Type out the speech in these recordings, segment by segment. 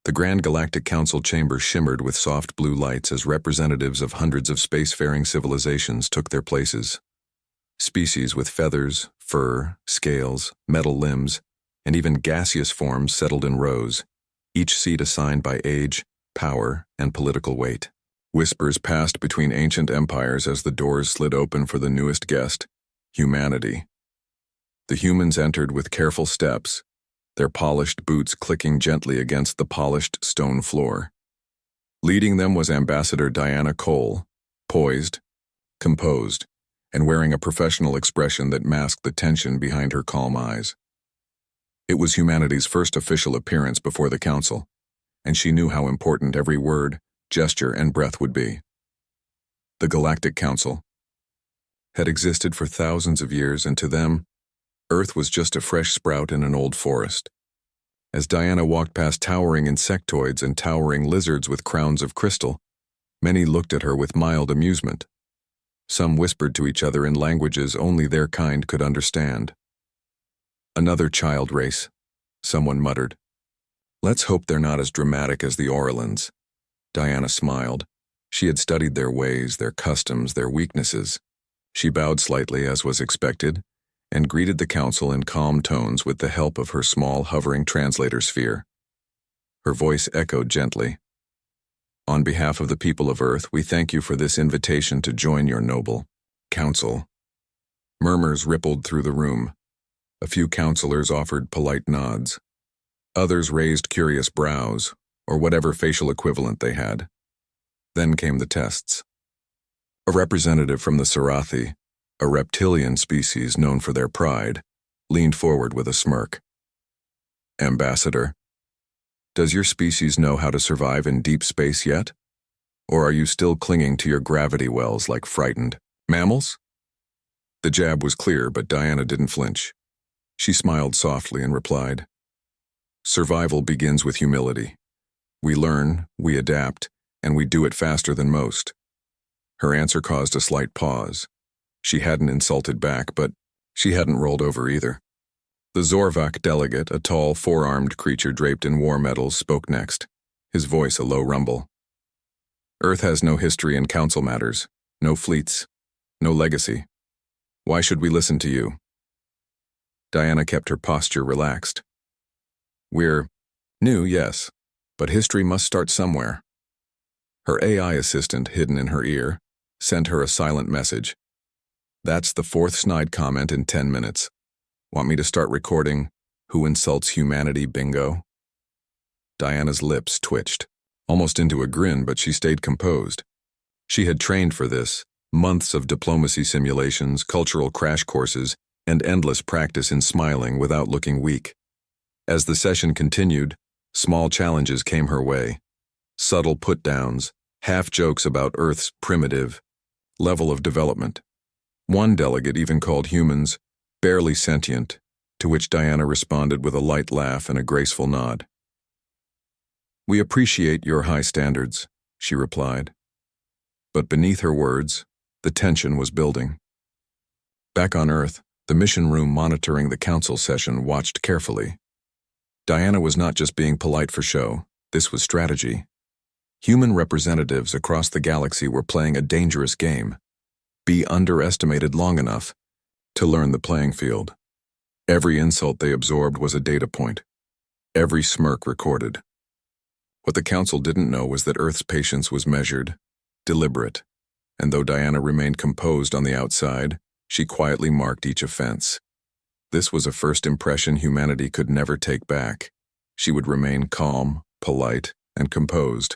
The Grand Galactic Council chamber shimmered with soft blue lights as representatives of hundreds of spacefaring civilizations took their places. Species with feathers, fur, scales, metal limbs, and even gaseous forms settled in rows, each seat assigned by age, power, and political weight. Whispers passed between ancient empires as the doors slid open for the newest guest, humanity. The humans entered with careful steps, their polished boots clicking gently against the polished stone floor. Leading them was Ambassador Diana Cole, poised, composed, and wearing a professional expression that masked the tension behind her calm eyes. It was humanity's first official appearance before the council, and she knew how important every word, gesture, and breath would be. The Galactic Council had existed for thousands of years, and to them, Earth was just a fresh sprout in an old forest. As Diana walked past towering insectoids and towering lizards with crowns of crystal, many looked at her with mild amusement. Some whispered to each other in languages only their kind could understand. "Another child race," someone muttered. "Let's hope they're not as dramatic as the Orlans." Diana smiled. She had studied their ways, their customs, their weaknesses. She bowed slightly, as was expected, and greeted the council in calm tones with the help of her small, hovering translator sphere. Her voice echoed gently. "On behalf of the people of Earth, we thank you for this invitation to join your noble council." Murmurs rippled through the room. A few councilors offered polite nods. Others raised curious brows, or whatever facial equivalent they had. Then came the tests. A representative from the Sarathi, a reptilian species known for their pride, leaned forward with a smirk. "Ambassador, does your species know how to survive in deep space yet? Or are you still clinging to your gravity wells like frightened mammals?" The jab was clear, but Diana didn't flinch. She smiled softly and replied, "Survival begins with humility. We learn, we adapt, and we do it faster than most." Her answer caused a slight pause. She hadn't insulted back, but she hadn't rolled over either. The Zorvak delegate, a tall, four-armed creature draped in war medals, spoke next, his voice a low rumble. "Earth has no history in council matters, no fleets, no legacy. Why should we listen to you?" Diana kept her posture relaxed. "We're new, yes, but history must start somewhere." Her AI assistant, hidden in her ear, sent her a silent message. "That's the fourth snide comment in 10 minutes. Want me to start recording Who Insults Humanity bingo?" Diana's lips twitched, almost into a grin, but she stayed composed. She had trained for this, months of diplomacy simulations, cultural crash courses, and endless practice in smiling without looking weak. As the session continued, small challenges came her way. Subtle put-downs, half-jokes about Earth's primitive level of development. One delegate even called humans barely sentient, to which Diana responded with a light laugh and a graceful nod. "We appreciate your high standards," she replied. But beneath her words, the tension was building. Back on Earth, the mission room monitoring the council session watched carefully. Diana was not just being polite for show, this was strategy. Human representatives across the galaxy were playing a dangerous game. Be underestimated long enough to learn the playing field. Every insult they absorbed was a data point. Every smirk recorded. What the council didn't know was that Earth's patience was measured, deliberate, and though Diana remained composed on the outside, she quietly marked each offense. This was a first impression humanity could never take back. She would remain calm, polite, and composed,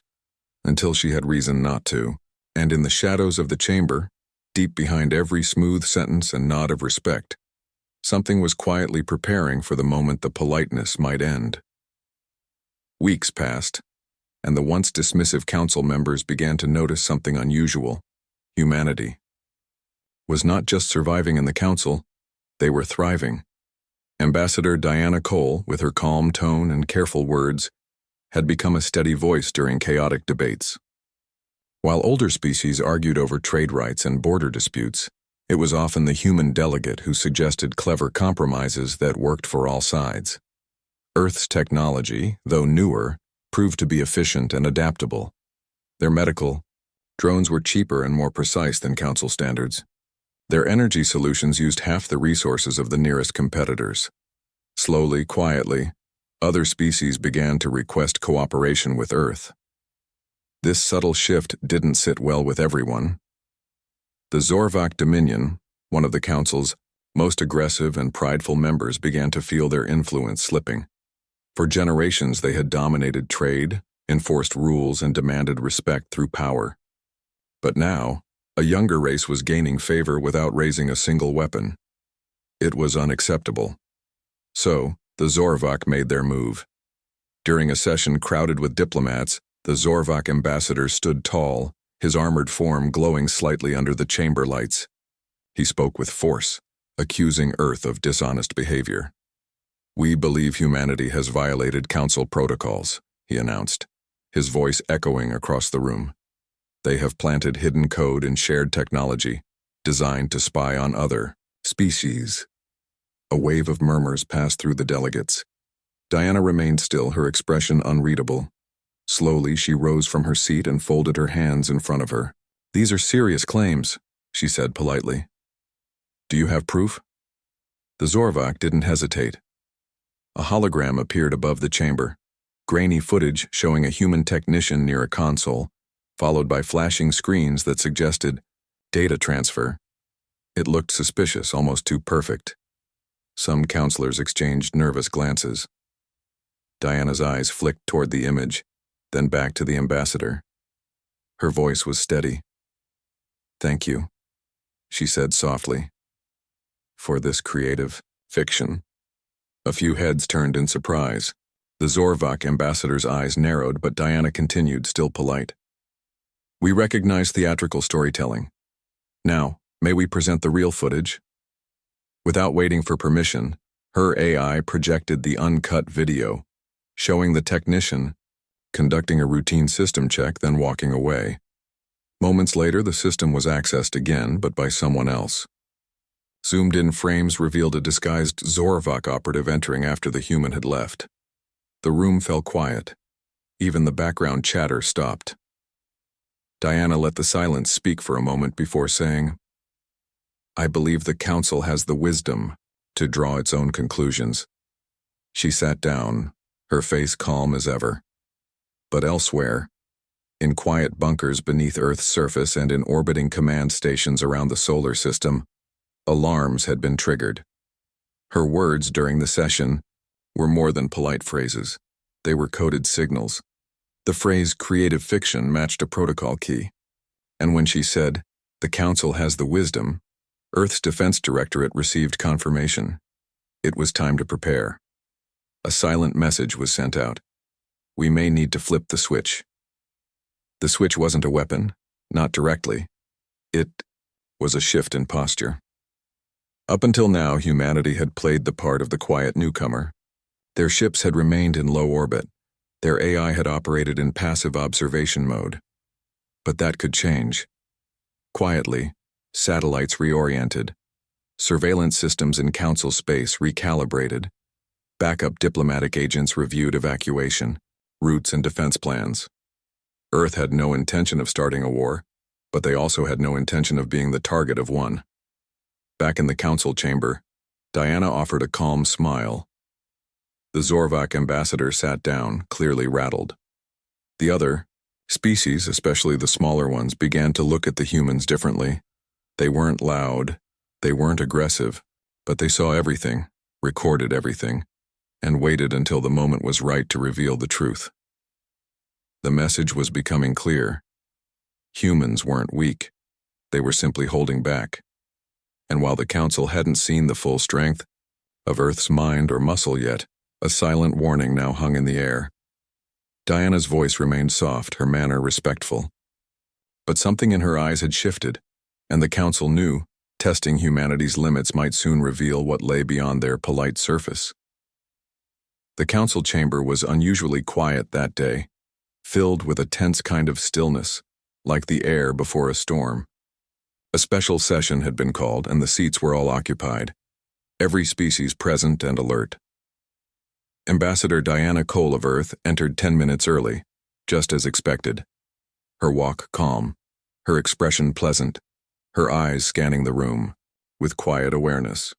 until she had reason not to, and in the shadows of the chamber, deep behind every smooth sentence and nod of respect, something was quietly preparing for the moment the politeness might end. Weeks passed, and the once dismissive council members began to notice something unusual. Humanity was not just surviving in the council, they were thriving. Ambassador Diana Cole, with her calm tone and careful words, had become a steady voice during chaotic debates. While older species argued over trade rights and border disputes, it was often the human delegate who suggested clever compromises that worked for all sides. Earth's technology, though newer, proved to be efficient and adaptable. Their medical drones were cheaper and more precise than Council standards. Their energy solutions used half the resources of the nearest competitors. Slowly, quietly, other species began to request cooperation with Earth. This subtle shift didn't sit well with everyone. The Zorvak Dominion, one of the Council's most aggressive and prideful members, began to feel their influence slipping. For generations they had dominated trade, enforced rules, and demanded respect through power. But now, a younger race was gaining favor without raising a single weapon. It was unacceptable. So, the Zorvak made their move. During a session crowded with diplomats, the Zorvak ambassador stood tall, his armored form glowing slightly under the chamber lights. He spoke with force, accusing Earth of dishonest behavior. "We believe humanity has violated Council protocols," he announced, his voice echoing across the room. "They have planted hidden code and shared technology, designed to spy on other species." A wave of murmurs passed through the delegates. Diana remained still, her expression unreadable. Slowly, she rose from her seat and folded her hands in front of her. "These are serious claims," she said politely. "Do you have proof?" The Zorvak didn't hesitate. A hologram appeared above the chamber, grainy footage showing a human technician near a console, followed by flashing screens that suggested data transfer. It looked suspicious, almost too perfect. Some counselors exchanged nervous glances. Diana's eyes flicked toward the image, then back to the ambassador. Her voice was steady. "Thank you," she said softly, "for this creative fiction." A few heads turned in surprise. The Zorvak ambassador's eyes narrowed, but Diana continued, still polite. "We recognize theatrical storytelling. Now, may we present the real footage?" Without waiting for permission, her AI projected the uncut video, showing the technician conducting a routine system check, then walking away. Moments later, the system was accessed again, but by someone else. Zoomed-in frames revealed a disguised Zorvak operative entering after the human had left. The room fell quiet. Even the background chatter stopped. Diana let the silence speak for a moment before saying, "I believe the Council has the wisdom to draw its own conclusions." She sat down, her face calm as ever. But elsewhere, in quiet bunkers beneath Earth's surface and in orbiting command stations around the solar system, alarms had been triggered. Her words during the session were more than polite phrases. They were coded signals. The phrase creative fiction matched a protocol key. And when she said, "The Council has the wisdom," Earth's Defense Directorate received confirmation. It was time to prepare. A silent message was sent out. "We may need to flip the switch." The switch wasn't a weapon, not directly. It was a shift in posture. Up until now, humanity had played the part of the quiet newcomer. Their ships had remained in low orbit. Their AI had operated in passive observation mode. But that could change. Quietly, satellites reoriented. Surveillance systems in Council space recalibrated. Backup diplomatic agents reviewed evacuation, routes, and defense plans. Earth had no intention of starting a war, but they also had no intention of being the target of one. Back in the Council chamber, Diana offered a calm smile. The Zorvak ambassador sat down, clearly rattled. The other species, especially the smaller ones, began to look at the humans differently. They weren't loud, they weren't aggressive, but they saw everything, recorded everything, and waited until the moment was right to reveal the truth. The message was becoming clear. Humans weren't weak. They were simply holding back. And while the Council hadn't seen the full strength of Earth's mind or muscle yet, a silent warning now hung in the air. Diana's voice remained soft, her manner respectful. But something in her eyes had shifted, and the Council knew testing humanity's limits might soon reveal what lay beyond their polite surface. The Council chamber was unusually quiet that day, filled with a tense kind of stillness, like the air before a storm. A special session had been called, and the seats were all occupied, every species present and alert. Ambassador Diana Cole of Earth entered 10 minutes early, just as expected. Her walk calm, her expression pleasant, her eyes scanning the room, with quiet awareness.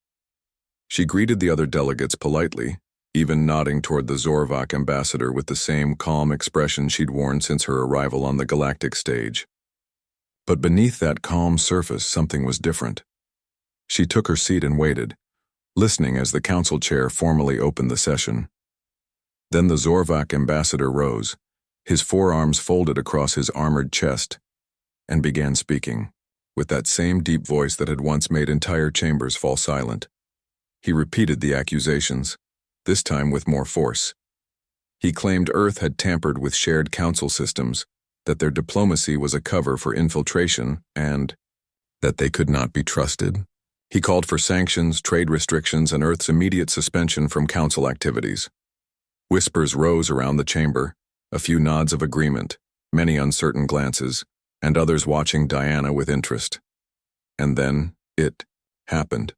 She greeted the other delegates politely, even nodding toward the Zorvak ambassador with the same calm expression she'd worn since her arrival on the galactic stage. But beneath that calm surface, something was different. She took her seat and waited, listening as the council chair formally opened the session. Then the Zorvak ambassador rose, his forearms folded across his armored chest, and began speaking, with that same deep voice that had once made entire chambers fall silent. He repeated the accusations, this time with more force. He claimed Earth had tampered with shared council systems, that their diplomacy was a cover for infiltration, and that they could not be trusted. He called for sanctions, trade restrictions, and Earth's immediate suspension from council activities. Whispers rose around the chamber, a few nods of agreement, many uncertain glances, and others watching Diana with interest. And then it happened.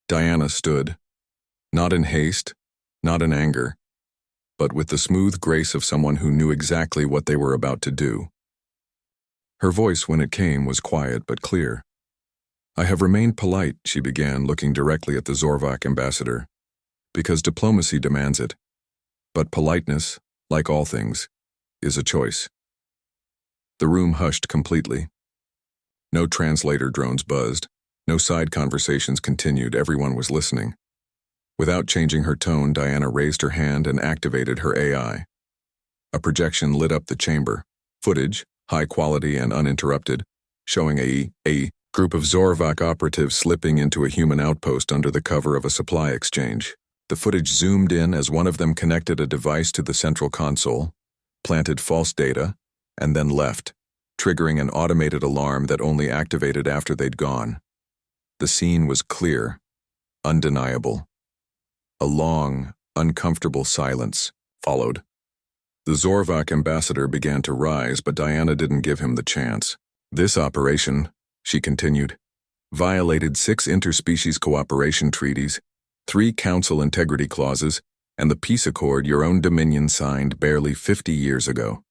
Diana stood, not in haste, not in anger, but with the smooth grace of someone who knew exactly what they were about to do. Her voice, when it came, was quiet but clear. "I have remained polite," she began, looking directly at the Zorvak ambassador, "because diplomacy demands it. But politeness, like all things, is a choice." The room hushed completely. No translator drones buzzed. No side conversations continued. Everyone was listening. Without changing her tone, Diana raised her hand and activated her AI. A projection lit up the chamber. Footage, high quality and uninterrupted, showing a group of Zorvak operatives slipping into a human outpost under the cover of a supply exchange. The footage zoomed in as one of them connected a device to the central console, planted false data, and then left, triggering an automated alarm that only activated after they'd gone. The scene was clear, undeniable. A long, uncomfortable silence followed. The Zorvak ambassador began to rise, but Diana didn't give him the chance. "This operation," she continued, "violated 6 interspecies cooperation treaties, 3 council integrity clauses, and the peace accord your own dominion signed barely 50 years ago."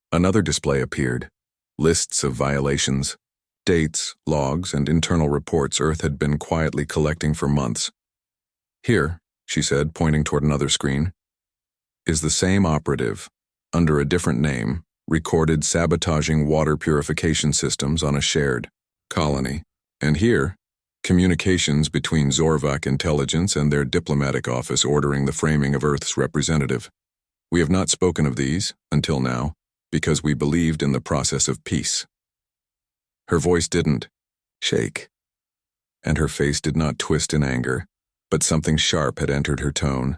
Another display appeared, lists of violations, dates, logs, and internal reports Earth had been quietly collecting for months. "Here," she said, pointing toward another screen, "is the same operative, under a different name, recorded sabotaging water purification systems on a shared colony. And here, communications between Zorvak intelligence and their diplomatic office ordering the framing of Earth's representative. We have not spoken of these, until now, because we believed in the process of peace." Her voice didn't shake, and her face did not twist in anger, but something sharp had entered her tone.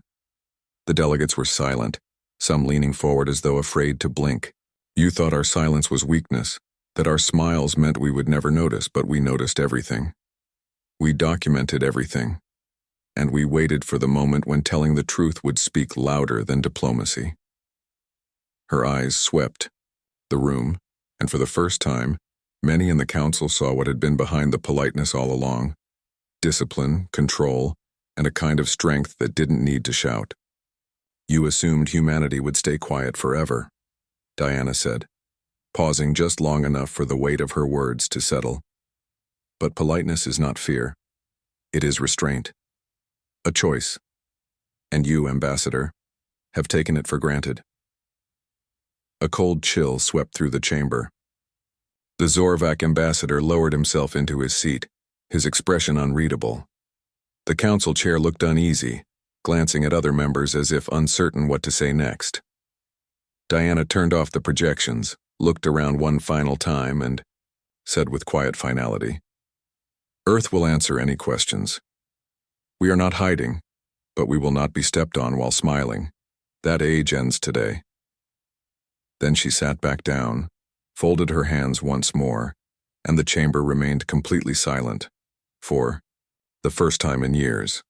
The delegates were silent, some leaning forward as though afraid to blink. "You thought our silence was weakness, that our smiles meant we would never notice, but we noticed everything. We documented everything, and we waited for the moment when telling the truth would speak louder than diplomacy." Her eyes swept the room, and for the first time, many in the council saw what had been behind the politeness all along: discipline, control, and a kind of strength that didn't need to shout. "You assumed humanity would stay quiet forever," Diana said, pausing just long enough for the weight of her words to settle. "But politeness is not fear. It is restraint. A choice. And you, Ambassador, have taken it for granted." A cold chill swept through the chamber. The Zorvak ambassador lowered himself into his seat, his expression unreadable. The council chair looked uneasy, glancing at other members as if uncertain what to say next. Diana turned off the projections, looked around one final time, and said with quiet finality, "Earth will answer any questions. We are not hiding, but we will not be stepped on while smiling. That age ends today." Then she sat back down, folded her hands once more, and the chamber remained completely silent, for the first time in years.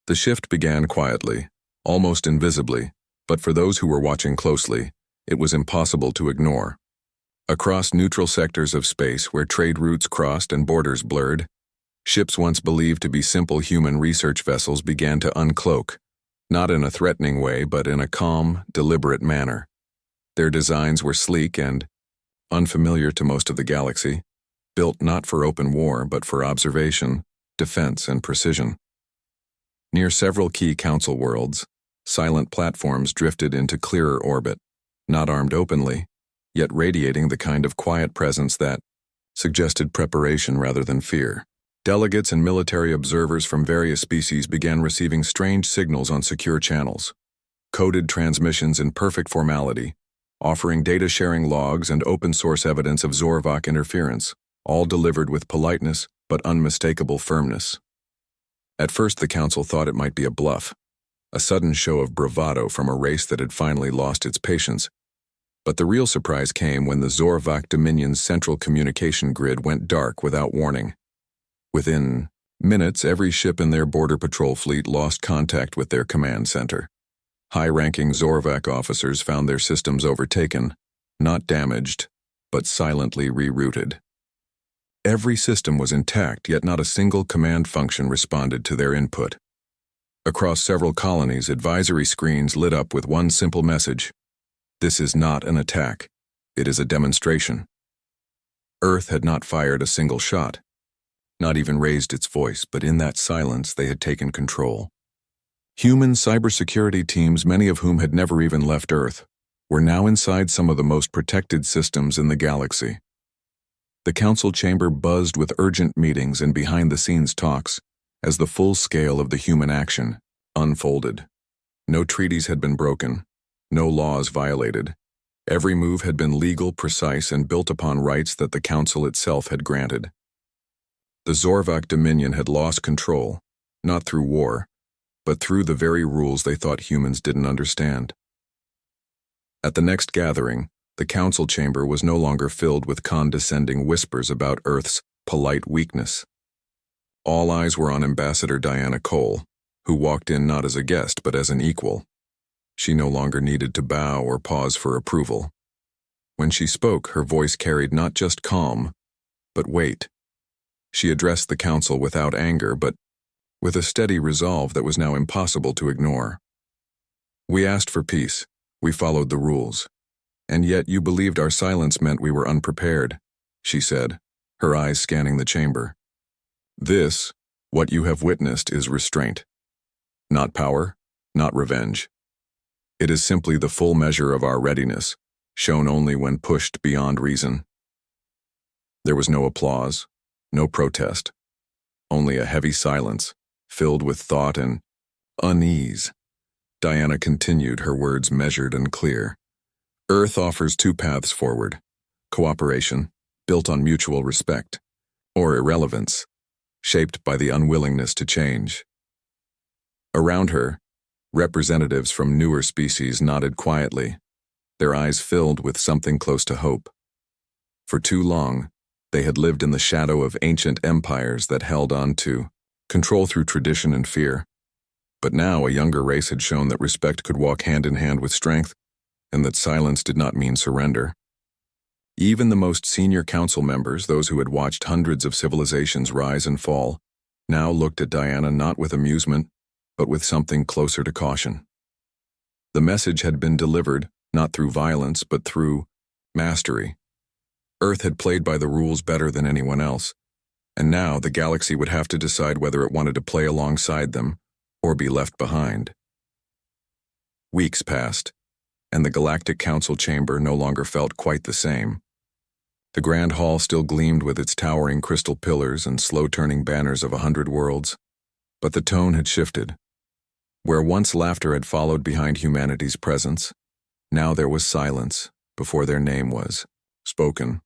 The shift began quietly, almost invisibly, but for those who were watching closely, it was impossible to ignore. Across neutral sectors of space where trade routes crossed and borders blurred, Ships once believed to be simple human research vessels began to uncloak, not in a threatening way, but in a calm, deliberate manner. Their designs were sleek and unfamiliar to most of the galaxy, built not for open war but for observation, defense, and precision. Near several key Council worlds, silent platforms drifted into clearer orbit, not armed openly, yet radiating the kind of quiet presence that suggested preparation rather than fear. Delegates and military observers from various species began receiving strange signals on secure channels, coded transmissions in perfect formality, offering data-sharing logs and open-source evidence of Zorvok interference, all delivered with politeness but unmistakable firmness. At first the Council thought it might be a bluff, a sudden show of bravado from a race that had finally lost its patience. But the real surprise came when the Zorvok Dominion's central communication grid went dark without warning. Within minutes, every ship in their border patrol fleet lost contact with their command center. High-ranking Zorvok officers found their systems overtaken, not damaged, but silently rerouted. Every system was intact, yet not a single command function responded to their input. Across several colonies, advisory screens lit up with one simple message: "This is not an attack. It is a demonstration." Earth had not fired a single shot, not even raised its voice, but in that silence they had taken control. Human cybersecurity teams, many of whom had never even left Earth, were now inside some of the most protected systems in the galaxy. The Council chamber buzzed with urgent meetings and behind-the-scenes talks as the full scale of the human action unfolded. No treaties had been broken, no laws violated. Every move had been legal, precise, and built upon rights that the Council itself had granted. The Zorvok Dominion had lost control, not through war, but through the very rules they thought humans didn't understand. At the next gathering, the Council chamber was no longer filled with condescending whispers about Earth's polite weakness. All eyes were on Ambassador Diana Cole, who walked in not as a guest but as an equal. She no longer needed to bow or pause for approval. When she spoke, her voice carried not just calm, but weight. She addressed the Council without anger, but with a steady resolve that was now impossible to ignore. "We asked for peace. We followed the rules. And yet you believed our silence meant we were unprepared," she said, her eyes scanning the chamber. "This, what you have witnessed, is restraint. Not power, not revenge. It is simply the full measure of our readiness, shown only when pushed beyond reason." There was no applause, no protest, only a heavy silence, filled with thought and unease. Diana continued, her words measured and clear. "Earth offers two paths forward: cooperation, built on mutual respect, or irrelevance, shaped by the unwillingness to change." Around her, representatives from newer species nodded quietly, their eyes filled with something close to hope. For too long, they had lived in the shadow of ancient empires that held on to control through tradition and fear. But now a younger race had shown that respect could walk hand in hand with strength, and that silence did not mean surrender. Even the most senior Council members, those who had watched hundreds of civilizations rise and fall, now looked at Diana not with amusement, but with something closer to caution. The message had been delivered, not through violence, but through mastery. Earth had played by the rules better than anyone else, and now the galaxy would have to decide whether it wanted to play alongside them or be left behind. Weeks passed, and the Galactic Council chamber no longer felt quite the same. The Grand Hall still gleamed with its towering crystal pillars and slow-turning banners of 100 worlds, but the tone had shifted. Where once laughter had followed behind humanity's presence, now there was silence before their name was spoken.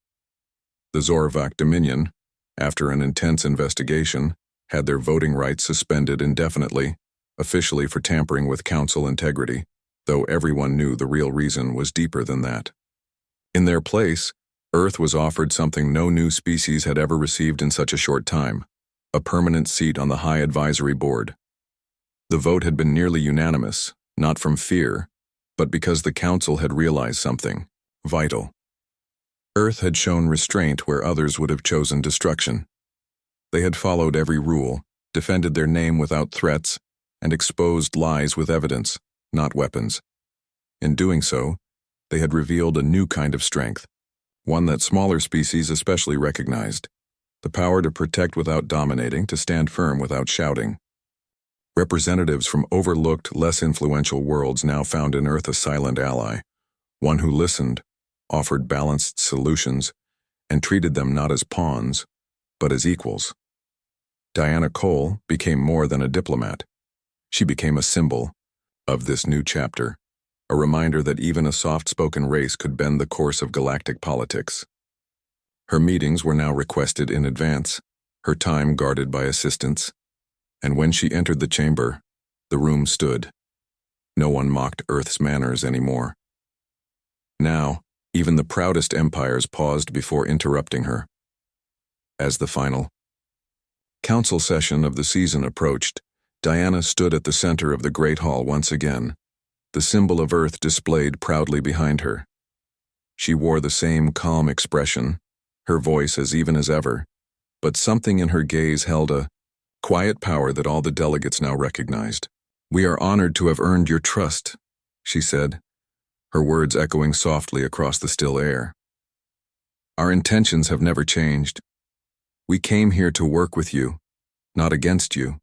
The Zorvok Dominion, after an intense investigation, had their voting rights suspended indefinitely, officially for tampering with Council integrity, though everyone knew the real reason was deeper than that. In their place, Earth was offered something no new species had ever received in such a short time: a permanent seat on the High Advisory Board. The vote had been nearly unanimous, not from fear, but because the Council had realized something vital. Earth had shown restraint where others would have chosen destruction. They had followed every rule, defended their name without threats, and exposed lies with evidence, not weapons. In doing so, they had revealed a new kind of strength, one that smaller species especially recognized: the power to protect without dominating, to stand firm without shouting. Representatives from overlooked, less influential worlds now found in Earth a silent ally, one who listened, offered balanced solutions, and treated them not as pawns, but as equals. Diana Cole became more than a diplomat. She became a symbol of this new chapter, a reminder that even a soft-spoken race could bend the course of galactic politics. Her meetings were now requested in advance, her time guarded by assistants, and when she entered the chamber, the room stood. No one mocked Earth's manners anymore. Now, even the proudest empires paused before interrupting her. As the final council session of the season approached, Diana stood at the center of the Great Hall once again, the symbol of Earth displayed proudly behind her. She wore the same calm expression, her voice as even as ever, but something in her gaze held a quiet power that all the delegates now recognized. "We are honored to have earned your trust," she said, her words echoing softly across the still air. "Our intentions have never changed. We came here to work with you, not against you.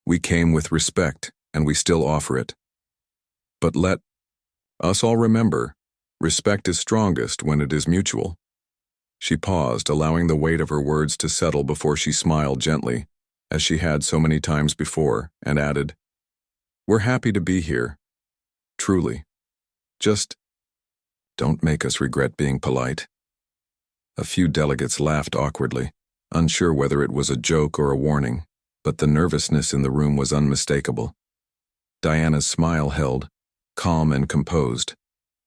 We came with respect, and we still offer it. But let us all remember, respect is strongest when it is mutual." She paused, allowing the weight of her words to settle before she smiled gently, as she had so many times before, and added, "We're happy to be here. Truly. Just don't make us regret being polite." A few delegates laughed awkwardly, unsure whether it was a joke or a warning, but the nervousness in the room was unmistakable. Diana's smile held, calm and composed,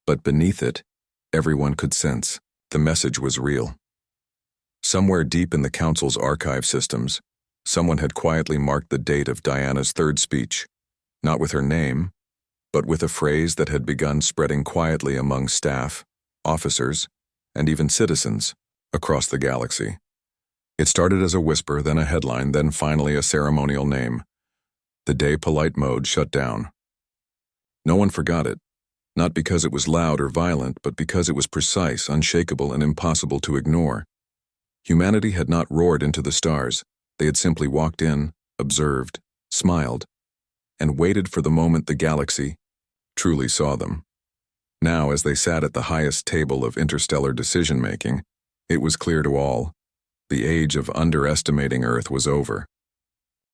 but beneath it, everyone could sense the message was real. Somewhere deep in the council's archive systems, someone had quietly marked the date of Diana's third speech, not with her name, but with a phrase that had begun spreading quietly among staff, officers, and even citizens across the galaxy. It started as a whisper, then a headline, then finally a ceremonial name: the day polite mode shut down. No one forgot it, not because it was loud or violent, but because it was precise, unshakable, and impossible to ignore. Humanity had not roared into the stars. They had simply walked in, observed, smiled, and waited for the moment the galaxy truly saw them. Now, as they sat at the highest table of interstellar decision-making, it was clear to all: the age of underestimating Earth was over.